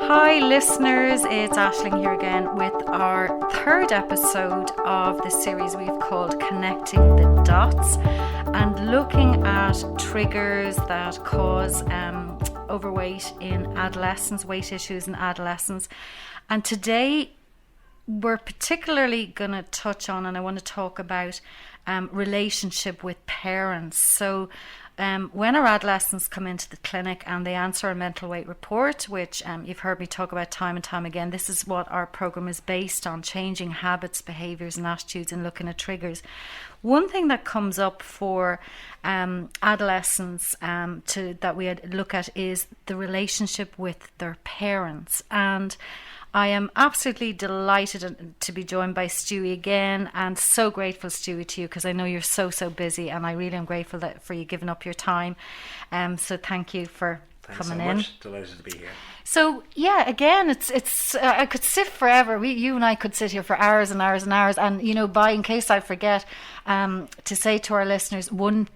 Hi listeners, it's Aisling here again with our third episode of the series we've called Connecting the Dots, and looking at triggers that cause overweight in adolescents, weight issues in adolescents. And today we're particularly going to touch on, and I want to talk about relationship with parents. So when our adolescents come into the clinic and they answer a mental weight report, which you've heard me talk about time and time again, this is what our program is based on: changing habits, behaviours and attitudes, and looking at triggers. One thing that comes up for adolescents that we look at is the relationship with their parents. And I am absolutely delighted to be joined by Stewie again, and so grateful, Stewie, to you, because I know you're so busy, and I really am grateful for you giving up your time. So thank you for coming in. Thanks so much. Delighted to be here. So yeah, again, it's I could sit forever. You and I could sit here for hours and hours and hours. And in case I forget, to say to our listeners, one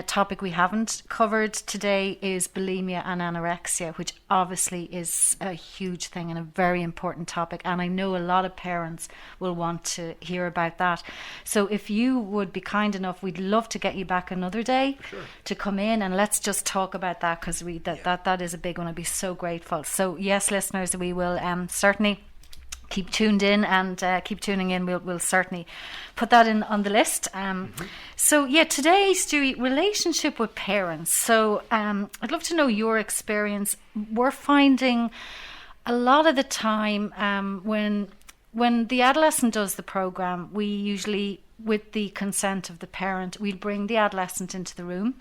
topic we haven't covered today is bulimia and anorexia, which obviously is a huge thing and a very important topic, and I know a lot of parents will want to hear about that. So if you would be kind enough, we'd love to get you back another day. Sure. To come in and let's just talk about that, because that is a big one. I'd be so grateful. So yes, listeners, we will certainly keep tuned in and keep tuning in. We'll certainly put that in on the list. So yeah, today, Stewie, relationship with parents. So I'd love to know your experience. We're finding a lot of the time when the adolescent does the program, we usually, with the consent of the parent, we'll bring the adolescent into the room.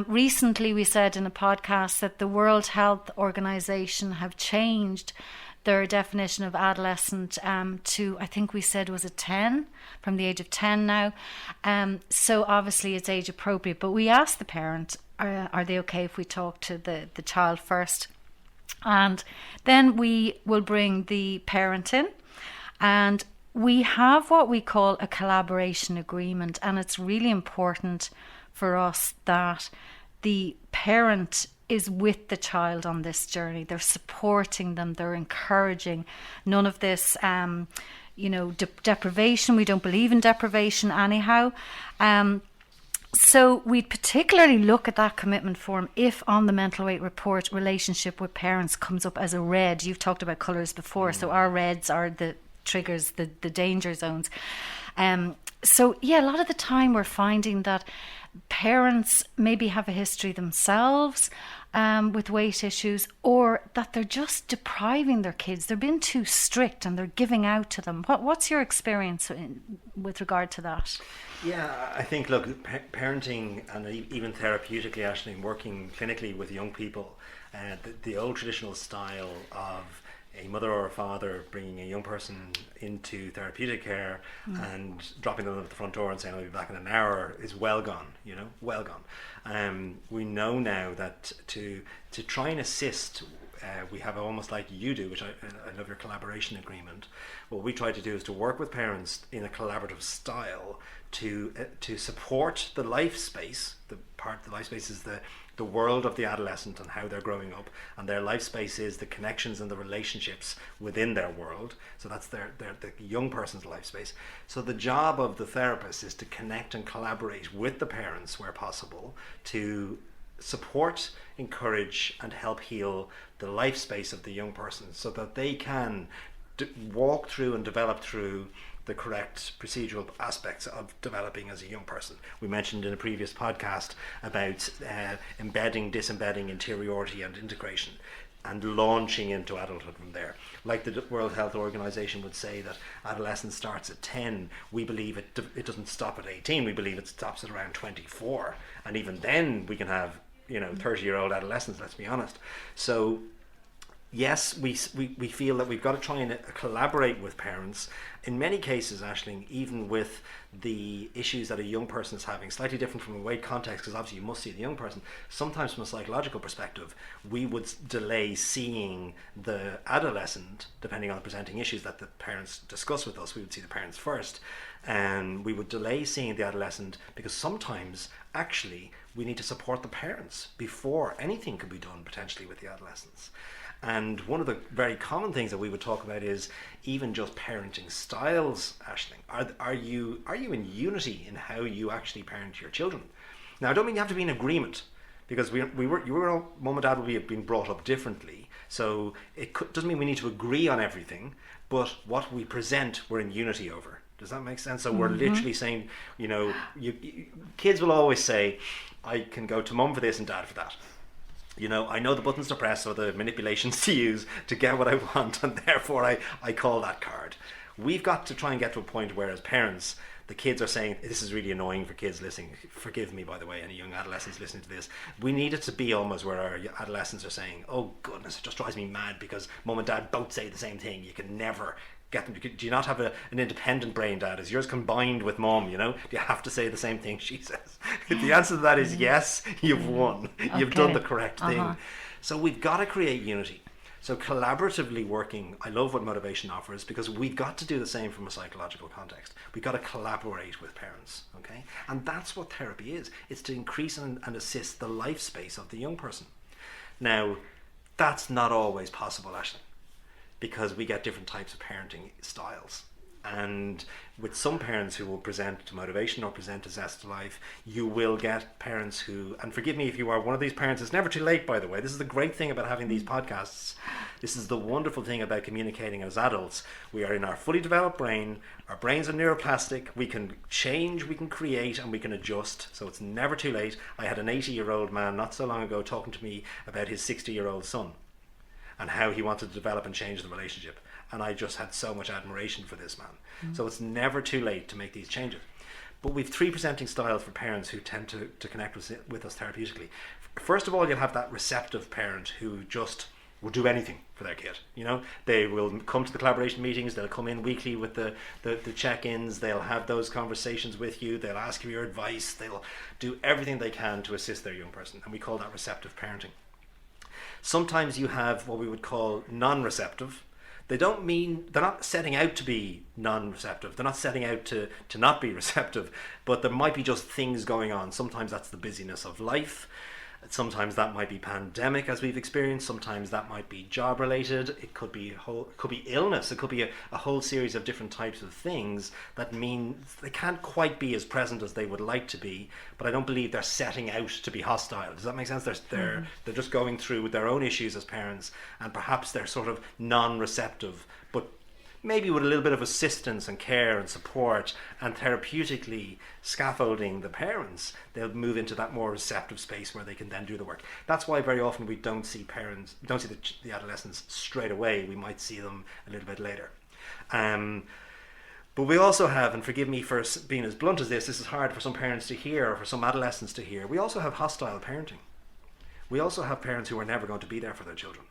Recently, we said in a podcast that the World Health Organization have changed their definition of adolescent to, I think we said, was it 10, from the age of 10 now. So obviously it's age appropriate, but we asked the parent, are they okay if we talk to the child first? And then we will bring the parent in, and we have what we call a collaboration agreement. And it's really important for us that the parent is with the child on this journey. They're supporting them, they're encouraging. None of this deprivation. We don't believe in deprivation anyhow. So we particularly look at that commitment form if on the mental weight report relationship with parents comes up as a red. You've talked about colours before, so our reds are the triggers, the danger zones. So yeah, a lot of the time we're finding that parents maybe have a history themselves with weight issues, or that they're just depriving their kids. They're being too strict and they're giving out to them. What's your experience with regard to that? Yeah, I think, look, parenting and even therapeutically, actually working clinically with young people, the old traditional style of a mother or a father bringing a young person into therapeutic care and dropping them at the front door and saying, I'll be back in an hour, is well gone, well gone. We know now that to try and assist, we have almost like you do, which I love your collaboration agreement. What we try to do is to work with parents in a collaborative style to support the life space. The life space is the world of the adolescent and how they're growing up, and their life space is the connections and the relationships within their world. So that's the young person's life space. So the job of the therapist is to connect and collaborate with the parents where possible to support, encourage and help heal the life space of the young person, so that they can walk through and develop through the correct procedural aspects of developing as a young person. We mentioned in a previous podcast about embedding, disembedding, interiority and integration, and launching into adulthood from there. Like the World Health Organization would say that adolescence starts at 10, we believe it doesn't stop at 18, we believe it stops at around 24. And even then we can have 30-year-old adolescents, let's be honest. So yes, we feel that we've got to try and collaborate with parents. In many cases, Aisling, even with the issues that a young person is having, slightly different from a weight context, because obviously you must see the young person. Sometimes from a psychological perspective, we would delay seeing the adolescent, depending on the presenting issues that the parents discuss with us. We would see the parents first, and we would delay seeing the adolescent because sometimes actually we need to support the parents before anything could be done potentially with the adolescents. And one of the very common things that we would talk about is even just parenting styles, Aisling. Are you in unity in how you actually parent your children? Now, I don't mean you have to be in agreement, because mum and dad will be being brought up differently. So doesn't mean we need to agree on everything, but what we present, we're in unity over. Does that make sense? So we're literally saying, kids will always say, I can go to mum for this and dad for that. I know the buttons to press or the manipulations to use to get what I want, and therefore I call that card. We've got to try and get to a point where, as parents, the kids are saying, this is really annoying for kids listening. Forgive me, by the way, any young adolescents listening to this. We need it to be almost where our adolescents are saying, oh goodness, it just drives me mad because mum and dad both say the same thing. You can never get them. Do you not have an independent brain, Dad? Is yours combined with mum? Do you have to say the same thing she says? If the answer to that is yes, you've won. You've done the correct thing. So we've got to create unity. So collaboratively working, I love what motivation offers, because we've got to do the same from a psychological context. We've got to collaborate with parents, okay? And that's what therapy is. It's to increase and assist the life space of the young person. Now, that's not always possible, Aisling, because we get different types of parenting styles. And with some parents who will present to motivation or present to zest to life, you will get parents who, and forgive me if you are one of these parents, it's never too late, by the way. This is the great thing about having these podcasts. This is the wonderful thing about communicating as adults. We are in our fully developed brain. Our brains are neuroplastic. We can change, we can create, and we can adjust. So it's never too late. I had an 80-year-old man not so long ago talking to me about his 60-year-old son and how he wanted to develop and change the relationship. And I just had so much admiration for this man. So it's never too late to make these changes. But we've 3 presenting styles for parents who tend to connect with us therapeutically. First of all, you'll have that receptive parent who just will do anything for their kid. They will come to the collaboration meetings, they'll come in weekly with the check-ins, they'll have those conversations with you, they'll ask you your advice, they'll do everything they can to assist their young person. And we call that receptive parenting. Sometimes you have what we would call non-receptive. They're not setting out to be non-receptive. They're not setting out to not be receptive, but there might be just things going on. Sometimes that's the busyness of life. Sometimes that might be pandemic, as we've experienced. Sometimes that might be job related. It could be illness. It could be a whole series of different types of things that mean they can't quite be as present as they would like to be. But I don't believe they're setting out to be hostile. Does that make sense? They're just going through their own issues as parents, and perhaps they're sort of non-receptive, but maybe with a little bit of assistance and care and support and therapeutically scaffolding the parents, they'll move into that more receptive space where they can then do the work. That's why very often we don't see the adolescents straight away. We might see them a little bit later. But we also have, and forgive me for being as blunt as this is hard for some parents to hear or for some adolescents to hear, we also have hostile parenting. We also have parents who are never going to be there for their children.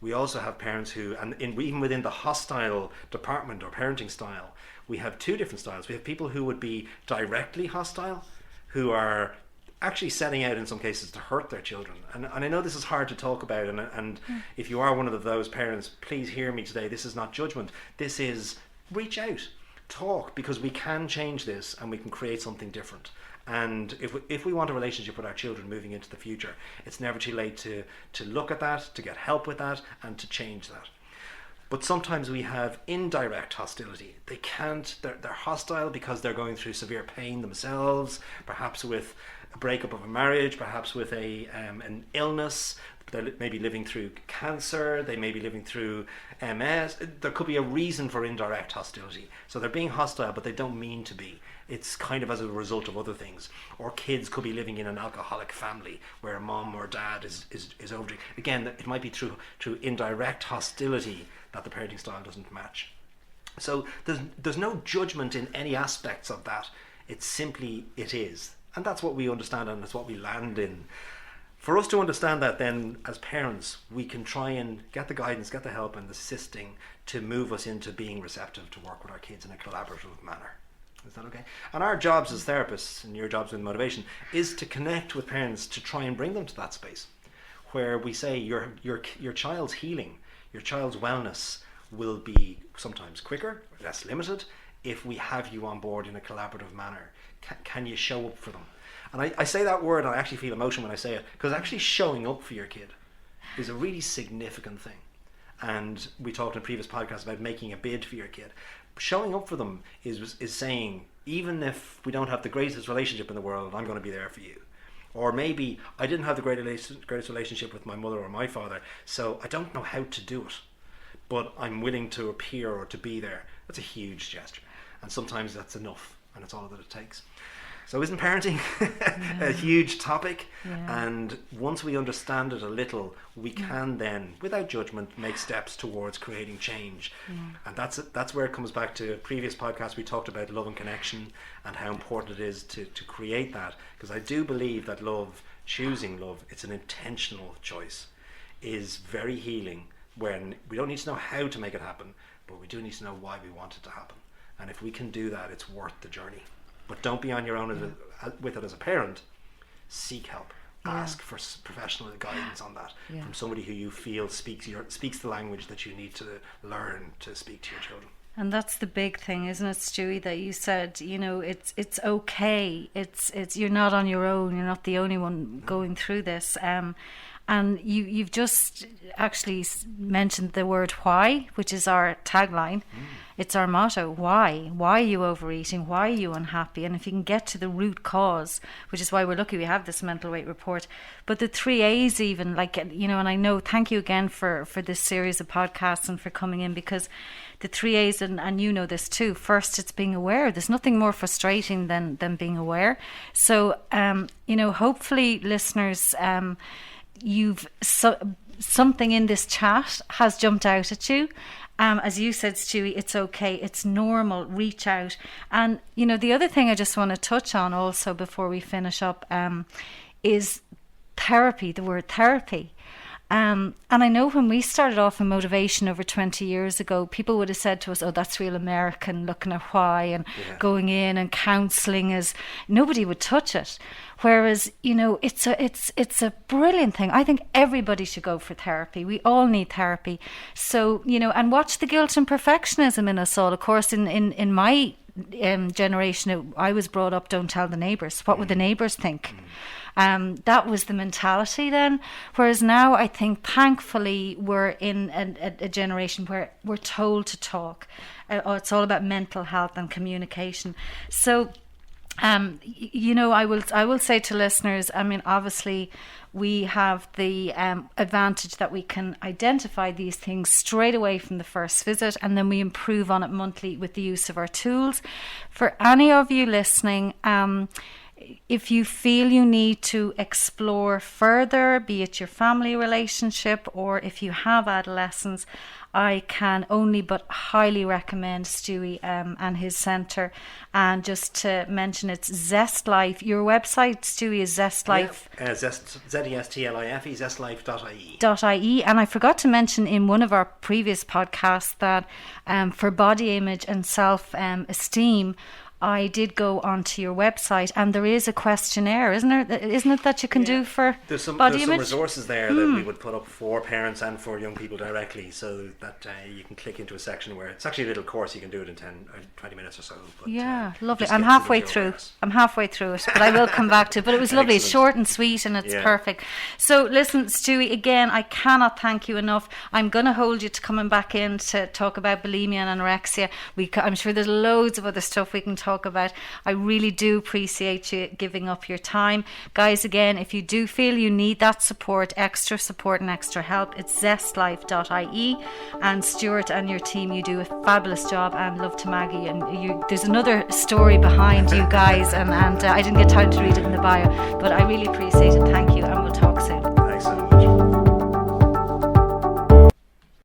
We also have parents who, and even within the hostile department or parenting style, we have 2 different styles. We have people who would be directly hostile, who are actually setting out in some cases to hurt their children. And I know this is hard to talk about, and if you are one of those parents, please hear me today. This is not judgment. This is reach out, talk, because we can change this and we can create something different. And if we want a relationship with our children moving into the future, it's never too late to look at that, to get help with that, and to change that. But sometimes we have indirect hostility. They're hostile because they're going through severe pain themselves, perhaps with a breakup of a marriage, perhaps with an illness. They may be living through cancer, they may be living through MS. There could be a reason for indirect hostility. So they're being hostile, but they don't mean to be. It's kind of as a result of other things. Or kids could be living in an alcoholic family where mom or dad is overdrinking. Again, it might be through indirect hostility that the parenting style doesn't match. So there's no judgment in any aspects of that. It's simply, it is. And that's what we understand, and that's what we land in. For us to understand that, then, as parents, we can try and get the guidance, get the help and the assisting to move us into being receptive to work with our kids in a collaborative manner. Is that okay? And our jobs as therapists, and your jobs with motivation, is to connect with parents to try and bring them to that space where we say your child's healing, your child's wellness will be sometimes quicker, less limited, if we have you on board in a collaborative manner. Can you show up for them? And I say that word, and I actually feel emotion when I say it, because actually showing up for your kid, is a really significant thing. And we talked in a previous podcast about making a bid for your kid. Showing up for them is saying, even if we don't have the greatest relationship in the world, I'm going to be there for you. Or maybe I didn't have the greatest relationship with my mother or my father, so I don't know how to do it, but I'm willing to appear or to be there. That's a huge gesture. And sometimes that's enough, and it's all that it takes. So isn't parenting a huge topic? Yeah. And once we understand it a little, we can then, without judgment, make steps towards creating change. And that's where it comes back to a previous podcast. We talked about love and connection and how important it is to create that. Because I do believe that love, choosing love, it's an intentional choice, is very healing, when we don't need to know how to make it happen, but we do need to know why we want it to happen. And if we can do that, it's worth the journey. But don't be on your own with it as a parent. Seek help. Ask for professional guidance on that from somebody who you feel speaks the language that you need to learn to speak to your children. And that's the big thing, isn't it, Stewie, that you said, it's okay. It's you're not on your own. You're not the only one going through this. And you've just actually mentioned the word why, which is our tagline. It's our motto. Why? Why are you overeating? Why are you unhappy? And if you can get to the root cause, which is why we're lucky we have this mental weight report. But the 3 A's even, and I know, thank you again for this series of podcasts and for coming in, because the 3 A's, and you know this too, first it's being aware. There's nothing more frustrating than being aware. So, hopefully listeners, you've something in this chat has jumped out at you. As you said, Stewie, it's okay, it's normal, reach out. And the other thing I just want to touch on also before we finish up is therapy, the word therapy. And I know when we started off in motivation over 20 years ago, people would have said to us, oh, that's real American, looking at why and going in and counselling, is nobody would touch it. Whereas, it's a brilliant thing. I think everybody should go for therapy. We all need therapy. So, and watch the guilt and perfectionism in us all. Of course, in my generation, I was brought up, don't tell the neighbours. What would the neighbours think? That was the mentality then. Whereas now, I think, thankfully, we're in a generation where we're told to talk. It's all about mental health and communication. So, I will say to listeners, obviously, we have the advantage that we can identify these things straight away from the first visit, and then we improve on it monthly with the use of our tools. For any of you listening, if you feel you need to explore further, be it your family relationship or if you have adolescents, I can only but highly recommend Stewie and his centre. And just to mention, it's Zest Life. Your website, Stewie, is Zest Life. ZESTLIFE, zestlife.ie. .ie. And I forgot to mention in one of our previous podcasts that for body image and self-esteem, I did go onto your website, and there is a questionnaire, isn't it, that you can do for there's some body image? There's some resources there that we would put up for parents and for young people directly, so that you can click into a section where it's actually a little course. You can do it in 10 or 20 minutes or so. But, lovely. I'm halfway through. It, but I will come back to it. But it was lovely. It's short and sweet, and it's perfect. So listen, Stewie, again, I cannot thank you enough. I'm going to hold you to coming back in to talk about bulimia and anorexia. I'm sure there's loads of other stuff we can talk about. I really do appreciate you giving up your time. Guys, again, if you do feel you need that support and extra help, it's zestlife.ie. And Stuart and your team, you do a fabulous job, and love to Maggie. And there's another story behind you guys, and I didn't get time to read it in the bio, but I really appreciate it. Thank you.